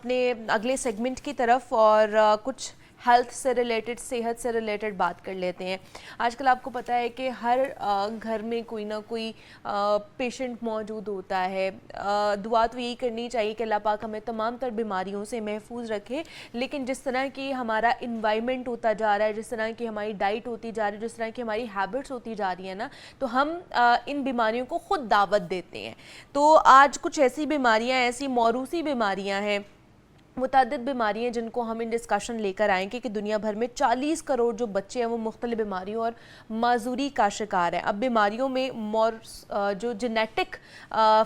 اپنے اگلے سیگمنٹ کی طرف اور کچھ ہیلتھ سے ریلیٹڈ، صحت سے ریلیٹڈ بات کر لیتے ہیں۔ آج کل آپ کو پتہ ہے کہ ہر گھر میں کوئی نہ کوئی پیشنٹ موجود ہوتا ہے۔ دعا تو یہی کرنی چاہیے کہ اللہ پاک ہمیں تمام تر بیماریوں سے محفوظ رکھے، لیکن جس طرح کی ہمارا انوائرمنٹ ہوتا جا رہا ہے، جس طرح کی ہماری ڈائٹ ہوتی جا رہی ہے، جس طرح کی ہماری ہیبٹس ہوتی جا رہی ہیں نا، تو ہم ان بیماریوں کو خود دعوت دیتے ہیں۔ تو آج کچھ ایسی بیماریاں، ایسی موروثی بیماریاں ہیں، متعدد بیماریاں جن کو ہم ان ڈسکشن لے کر آئیں گے کہ دنیا بھر میں 40 کروڑ جو بچے ہیں وہ مختلف بیماریوں اور معذوری کا شکار ہیں۔ اب بیماریوں میں جو جینیٹک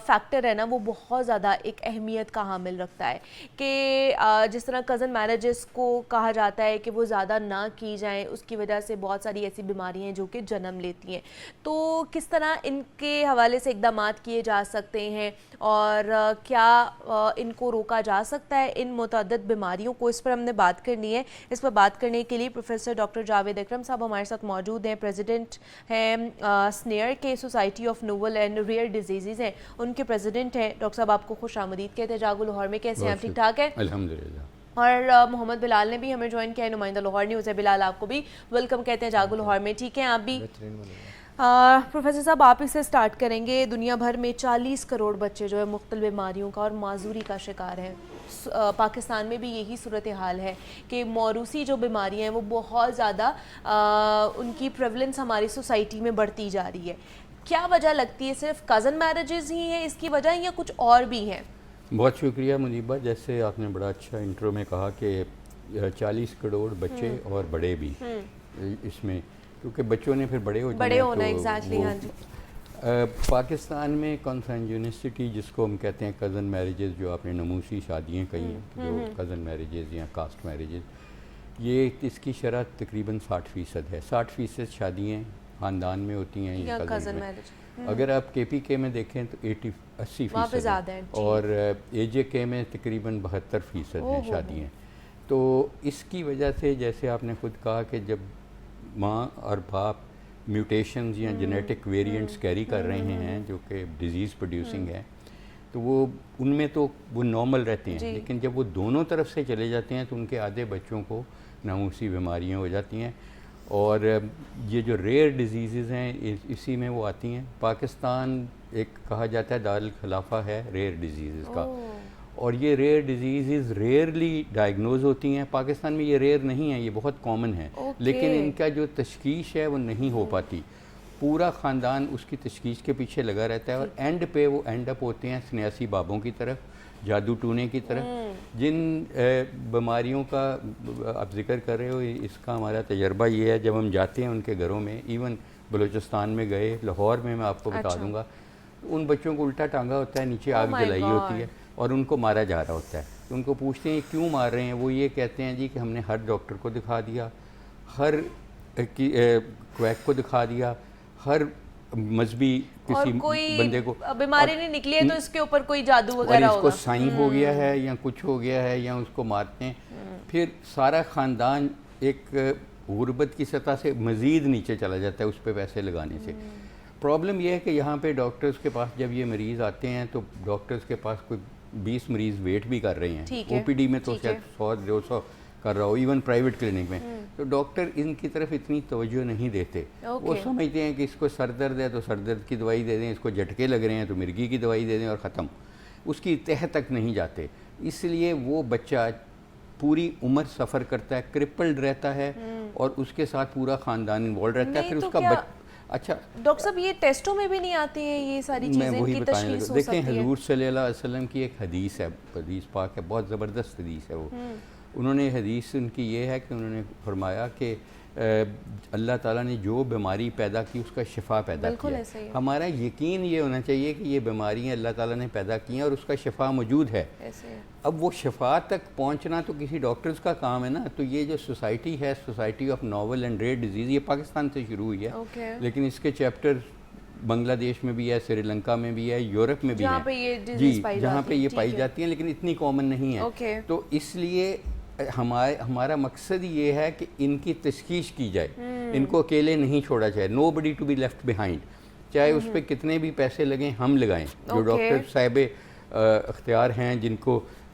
فیکٹر ہے نا، وہ بہت زیادہ ایک اہمیت کا حامل رکھتا ہے کہ جس طرح کزن میرجز کو کہا جاتا ہے کہ وہ زیادہ نہ کی جائیں، اس کی وجہ سے بہت ساری ایسی بیماریاں ہیں جو کہ جنم لیتی ہیں۔ تو کس طرح ان کے حوالے سے اقدامات کیے جا سکتے ہیں اور کیا ان کو روکا جا سکتا ہے، ان متعدد بیماریوں کو، اس پر ہم نے بات کرنی ہے۔ اس پر بات کرنے کے لیے پروفیسر ڈاکٹر جاوید اکرم صاحب ہمارے ساتھ موجود ہیں، پریزیڈنٹ ہیں سنیئر کے society of novel and rare diseases ہیں، ان کے پریزیڈنٹ ہیں۔ ڈاکٹر صاحب آپ کو خوش آمدید کہتے ہیں جاگو لاہور میں، کیسے ہیں آپ؟ ٹھیک ٹھاک ہیں؟ الحمدللہ۔ اور محمد بلال نے بھی ہمیں جوائن کیا ہے، نمائندہ لاہور نیوز ہے۔ بلال آپ کو بھی ویلکم کہتے ہیں جاگو لاہور میں، ٹھیک ہیں آپ بھی؟ پروفیسر صاحب آپ اس سے سٹارٹ کریں گے۔ دنیا بھر میں 40 کروڑ بچے جو ہے مختلف بیماریوں کا اور معذوری کا شکار ہیں۔ پاکستان میں بھی یہی صورتحال ہے کہ موروثی جو بیماریاں ہیں وہ بہت زیادہ ان کی پریولنس ہماری سوسائٹی میں بڑھتی جا رہی ہے۔ کیا وجہ لگتی ہے؟ صرف کزن میرجز ہی ہیں اس کی وجہ یا کچھ اور بھی ہیں؟ بہت شکریہ منیبہ، جیسے آپ نے بڑا اچھا انٹرو میں کہا کہ 40 کروڑ بچے اور بڑے بھی اس میں، کیونکہ بچوں نے پھر بڑے ہونا ہے۔ ایگزیکٹلی، ہاں جی۔ پاکستان میں کنسنجونسٹی جس کو ہم کہتے ہیں، کزن میرجز، جو آپ نے نموسی شادیاں کہی ہیں، جو کزن میرجز یا کاسٹ میرجز، یہ اس کی شرح تقریباً 60% ہے۔ 60% شادیاں خاندان میں ہوتی ہیں یا کزن میرج۔ اگر آپ کے پی کے میں دیکھیں تو 80% ہے، اور اے جے کے میں تقریباً 72% ہیں شادیاں۔ تو اس کی وجہ سے، جیسے آپ نے خود کہا کہ جب ماں اور باپ میوٹیشنز یا جینیٹک ویریئنٹس کیری کر رہے ہیں جو کہ ڈیزیز پروڈیوسنگ ہے، تو وہ ان میں تو وہ نارمل رہتے ہیں، لیکن جب وہ دونوں طرف سے چلے جاتے ہیں تو ان کے آدھے بچوں کو ناموسی بیماریاں ہو جاتی ہیں، اور یہ جو ریئر ڈیزیزز ہیں اسی میں وہ آتی ہیں۔ پاکستان ایک کہا جاتا ہے دارالخلافہ ہے ریئر ڈیزیزز کا، اور یہ ریئر ڈیزیزز ریئرلی ڈائگنوز ہوتی ہیں۔ پاکستان میں یہ ریئر نہیں ہے، یہ بہت کامن ہے، لیکن ان کا جو تشخیص ہے وہ نہیں ہو پاتی۔ پورا خاندان اس کی تشخیص کے پیچھے لگا رہتا ہے، اور اینڈ پہ وہ اینڈ اپ ہوتے ہیں سنیاسی بابوں کی طرف، جادو ٹونے کی طرف۔ جن بیماریوں کا آپ ذکر کر رہے ہو، اس کا ہمارا تجربہ یہ ہے، جب ہم جاتے ہیں ان کے گھروں میں، ایون بلوچستان میں گئے، لاہور میں آپ کو بتا دوں گا، ان بچوں کو الٹا ٹانگا ہوتا ہے، نیچے آگ جلائی ہوتی ہے اور ان کو مارا جا رہا ہوتا ہے۔ تو ان کو پوچھتے ہیں کیوں مار رہے ہیں، وہ یہ کہتے ہیں جی کہ ہم نے ہر ڈاکٹر کو دکھا دیا، ہر کویک کو دکھا دیا، ہر مذہبی کسی بندے کو، بیماری نہیں نکلی ہے تو اس کے اوپر کوئی جادو وغیرہ ہوگا، اور اس کو سائن ہو گیا ہے یا کچھ ہو گیا ہے، یا اس کو مارتے ہیں۔ پھر سارا خاندان ایک غربت کی سطح سے مزید نیچے چلا جاتا ہے اس پہ پیسے لگانے سے۔ پرابلم یہ ہے کہ یہاں پہ ڈاکٹرز کے پاس جب یہ مریض آتے ہیں تو ڈاکٹرز کے پاس کوئی 20 مریض ویٹ بھی کر رہے ہیں، او پی ڈی میں تو شاید 100-200 کر رہا ہو، ایون پرائیویٹ کلینک میں، تو ڈاکٹر ان کی طرف اتنی توجہ نہیں دیتے۔ وہ سمجھتے ہیں کہ اس کو سر درد ہے تو سر درد کی دوائی دے دیں، اس کو جھٹکے لگ رہے ہیں تو مرگی کی دوائی دے دیں اور ختم، اس کی تہہ تک نہیں جاتے۔ اس لیے وہ بچہ پوری عمر سفر کرتا ہے، کرپلڈ رہتا ہے، اور اس کے ساتھ پورا خاندان انوالو رہتا ہے۔ پھر اس کا اچھا ڈاکٹر صاحب یہ ٹیسٹوں میں بھی نہیں آتی ہیں یہ ساری چیزیں؟ میں وہی بتانے لگا، دیکھیں حضور صلی اللہ علیہ وسلم کی ایک حدیث ہے، حدیث پاک ہے، بہت زبردست حدیث ہے وہ۔ انہوں نے حدیث ان کی یہ ہے کہ انہوں نے فرمایا کہ اللہ تعالیٰ نے جو بیماری پیدا کی اس کا شفا پیدا کیا۔ ہمارا یقین یہ ہونا چاہیے کہ یہ بیماریاں اللہ تعالیٰ نے پیدا کی ہیں اور اس کا شفا موجود ہے۔ اب وہ شفا تک پہنچنا تو کسی ڈاکٹرز کا کام ہے نا۔ تو یہ جو سوسائٹی ہے، society of novel and rare disease, یہ پاکستان سے شروع ہوئی ہے، لیکن اس کے چیپٹر بنگلہ دیش میں بھی ہے، سری لنکا میں بھی ہے، یورپ میں بھی ہے، جی جہاں پہ یہ پائی جاتی ہیں، لیکن اتنی کامن نہیں ہے۔ تو اس لیے ہمارا مقصد یہ ہے کہ ان کی تشخیص کی جائے، ان کو اکیلے نہیں چھوڑا جائے، نو بڈی ٹو بی لیفٹ بیہائنڈ، چاہے اس پہ کتنے بھی پیسے لگیں ہم لگائیں۔ جو ڈاکٹر صاحب اختیار ہیں جن کو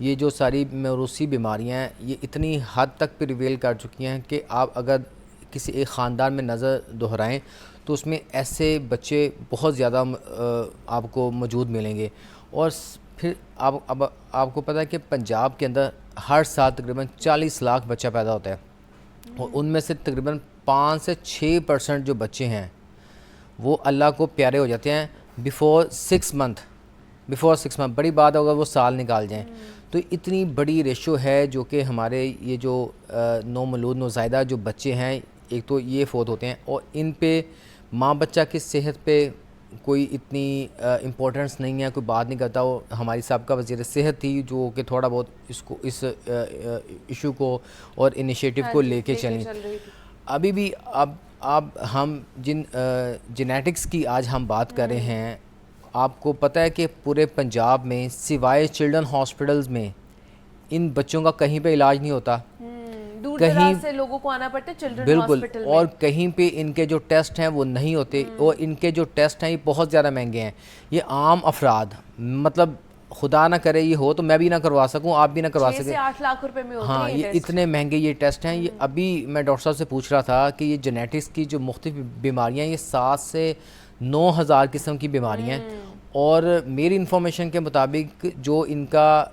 یہ جو ساری موروثی بیماریاں ہیں یہ اتنی حد تک پریویل کر چکی ہیں کہ آپ اگر کسی ایک خاندان میں نظر دہرائیں تو اس میں ایسے بچے بہت زیادہ آپ کو موجود ملیں گے. اور پھر آپ کو پتہ ہے کہ پنجاب کے اندر ہر سال تقریباً 40 لاکھ بچہ پیدا ہوتا ہے, اور ان میں سے تقریباً 5 سے 6% جو بچے ہیں وہ اللہ کو پیارے ہو جاتے ہیں بیفور 6 منتھ. بڑی بات ہوگا وہ سال نکال جائیں. تو اتنی بڑی ریشو ہے جو کہ ہمارے یہ جو نومولود نوزائیدہ جو بچے ہیں, ایک تو یہ فوت ہوتے ہیں, اور ان پہ ماں بچہ کی صحت پہ کوئی اتنی امپورٹنس نہیں ہے, کوئی بات نہیں کرتا. وہ ہماری سابقہ وزیر صحت تھی جو کہ تھوڑا بہت اس ایشو کو اور انیشیٹو کو لے کے چلیں. ابھی بھی اب ہم جن جینیٹکس کی آج ہم بات کر رہے ہیں, آپ کو پتہ ہے کہ پورے پنجاب میں سوائے چلڈرن ہاسپٹلز میں ان بچوں کا کہیں پہ علاج نہیں ہوتا. دور دراز سے لوگوں کو آنا پڑتا ہے چلڈرن ہاسپٹل میں, اور کہیں پہ ان کے جو ٹیسٹ ہیں وہ نہیں ہوتے, اور ان کے جو ٹیسٹ ہیں یہ بہت زیادہ مہنگے ہیں. یہ عام افراد, مطلب خدا نہ کرے یہ ہو تو میں بھی نہ کروا سکوں, آپ بھی نہ کروا سکیں, 6 سے 8 لاکھ روپے میں ہوتے ہیں. ہاں, یہ اتنے مہنگے یہ ٹیسٹ ہیں. یہ ابھی میں ڈاکٹر صاحب سے پوچھ رہا تھا کہ یہ جینیٹکس کی جو مختلف بیماریاں ہیں یہ 7 سے 9 ہزار قسم کی بیماریاں ہیں, اور میری انفارمیشن کے مطابق جو ان کا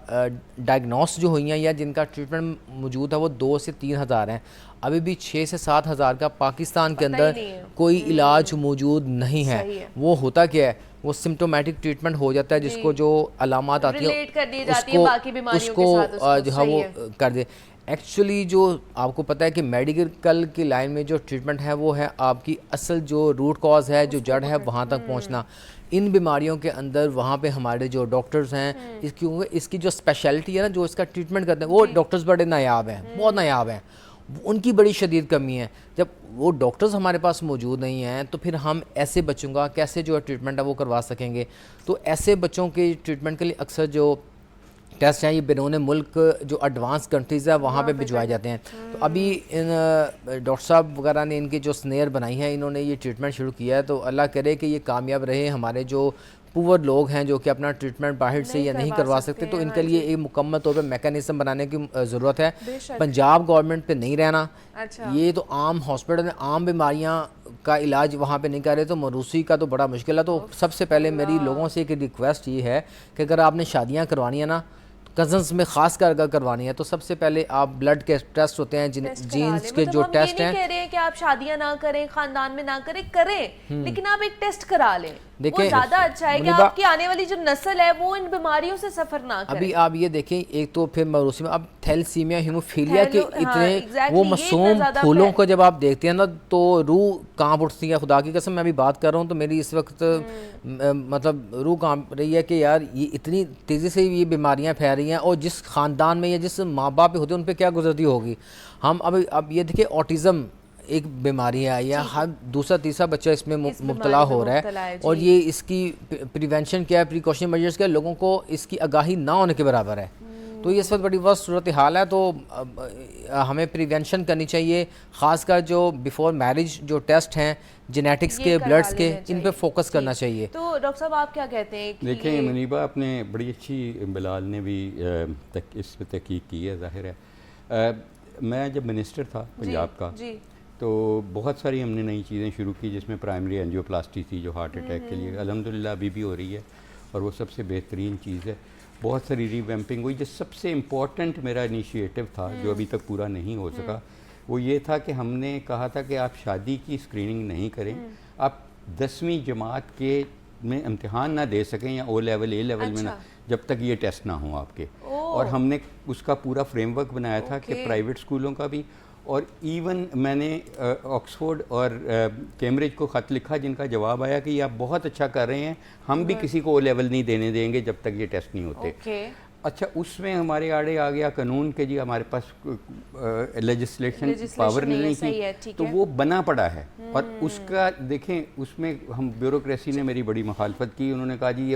ڈائگنوس جو ہوئی ہیں یا جن کا ٹریٹمنٹ موجود ہے وہ 2 سے 3 ہزار ہیں. ابھی بھی 6 سے 7 ہزار کا پاکستان کے اندر کوئی علاج موجود نہیں ہے. وہ ہوتا کیا ہے, وہ سمٹومیٹک ٹریٹمنٹ ہو جاتا ہے, جس کو جو علامات آتی ہیں اس کو جو ہے وہ کر دے. ایکچولی جو آپ کو پتہ ہے کہ میڈیکل کی لائن میں جو ٹریٹمنٹ ہے وہ ہے آپ کی اصل جو روٹ کاز ہے, جو جڑ ہے, وہاں تک پہنچنا. ان بیماریوں کے اندر وہاں پہ ہمارے جو ڈاکٹرز ہیں, اس کی جو اسپیشلٹی ہے نا, جو اس کا ٹریٹمنٹ کرتے ہیں, وہ ڈاکٹرز بڑے نایاب ہیں, بہت نایاب ہیں. ان کی بڑی شدید کمی ہے. جب وہ ڈاکٹرز ہمارے پاس موجود نہیں ہیں تو پھر ہم ایسے بچوں کا کیسے جو ٹریٹمنٹ ہے وہ کروا سکیں گے. تو ایسے بچوں کے ٹریٹمنٹ کے لیے اکثر جو ٹیسٹ ہیں یہ بیرون ملک جو ایڈوانس کنٹریز ہیں وہاں پہ بھجوائے جاتے ہیں. تو ابھی ان ڈاکٹر صاحب وغیرہ نے ان کی جو سنیر بنائی ہے, انہوں نے یہ ٹریٹمنٹ شروع کیا ہے. تو اللہ کرے کہ یہ کامیاب رہے. ہمارے جو پور لوگ ہیں جو کہ اپنا ٹریٹمنٹ باہر سے یا نہیں کروا سکتے, تو ان کے لیے ایک مکمل طور پہ میکانزم بنانے کی ضرورت ہے. پنجاب گورنمنٹ پہ نہیں رہنا. یہ تو عام ہاسپٹل میں عام بیماریاں کا علاج وہاں پہ نہیں کر رہے, تو موروثی کا تو بڑا مشکل ہے. تو سب سے پہلے میری لوگوں سے ایک ریکویسٹ یہ ہے کہ اگر آپ نے شادیاں کروانی ہیں نا, کزنس میں خاص کر اگر کروانی ہے, تو سب سے پہلے آپ بلڈ کے ٹیسٹ ہوتے ہیں, جینز کے جو ٹیسٹ ہیں. ہم یہ نہیں کہہ رہے ہیں کہ آپ شادیاں نہ کریں, خاندان میں نہ کریں, لیکن آپ ایک ٹیسٹ کرا لیں. وہ زیادہ اچھا ہے کہ آپ کی آنے والی جو نسل ہے وہ ان بیماریوں سے سفر نہ کرے. ابھی آپ یہ دیکھیں, ایک تو پھر موروثی میں اب تھیلیسیمیا, ہیموفیلیا کے اتنے وہ معصوم پھولوں کو جب آپ دیکھتے ہیں نا تو روح کانپ اٹھتی ہے. خدا کی قسم میں ابھی بات کر رہا ہوں تو میری اس وقت مطلب روح کانپ رہی ہے کہ یار یہ اتنی تیزی سے یہ بیماریاں پھیل رہی ہیں, اور جس خاندان میں یا جس ماں باپ پہ ہوتے ہیں ان پہ کیا گزرتی ہوگی. ہم اب یہ دیکھیں اوٹیزم ایک بیماری ہے, یا ہر دوسرا تیسرا بچہ اس میں مبتلا ہو رہا ہے, اور یہ اس کی پریونشن کیا ہے, پریکاشن میجرز کیا, لوگوں کو اس کی آگاہی نہ ہونے کے برابر ہے. تو یہ اس وقت بڑی ورسٹ صورتحال ہے. تو ہمیں پریونشن کرنی چاہیے, خاص کر جو بیفور میرج جو ٹیسٹ ہیں جینیٹکس کے, بلڈز کے, ان پہ فوکس کرنا چاہیے. تو ڈاکٹر صاحب آپ کیا کہتے ہیں؟ دیکھیں منیبہ, آپ نے بڑی اچھی, بلال نے بھی اس پہ تحقیق کی ہے. ظاہر ہے میں جب منسٹر تھا پنجاب کا تو بہت ساری ہم نے نئی چیزیں شروع کی, جس میں پرائمری اینجیوپلاسٹی تھی جو ہارٹ اٹیک کے لیے الحمدللہ ابھی بھی ہو رہی ہے, اور وہ سب سے بہترین چیز ہے. بہت ساری ری ویمپنگ ہوئی. جو سب سے امپورٹنٹ میرا انیشیٹو تھا جو ابھی تک پورا نہیں ہو سکا, وہ یہ تھا کہ ہم نے کہا تھا کہ آپ شادی کی اسکریننگ نہیں کریں, آپ 10ویں جماعت کے میں امتحان نہ دے سکیں یا او لیول اے لیول میں نہ, جب تک یہ ٹیسٹ نہ ہوں آپ کے. اور ہم نے اس کا پورا فریم ورک بنایا تھا کہ پرائیویٹ اسکولوں کا بھی, اور ایون میں نے آکسفورڈ اور کیمبرج کو خط لکھا جن کا جواب آیا کہ یہ آپ بہت اچھا کر رہے ہیں, ہم بھی کسی کو او لیول نہیں دینے دیں گے جب تک یہ ٹیسٹ نہیں ہوتے. اچھا, اس میں ہمارے آڑے آ گیا قانون کہ جی ہمارے پاس لیجسلیشن پاور نہیں تھی, تو وہ بنا پڑا ہے. اور اس کا دیکھیں, اس میں ہم بیوروکریسی نے میری بڑی مخالفت کی. انہوں نے کہا جی یہ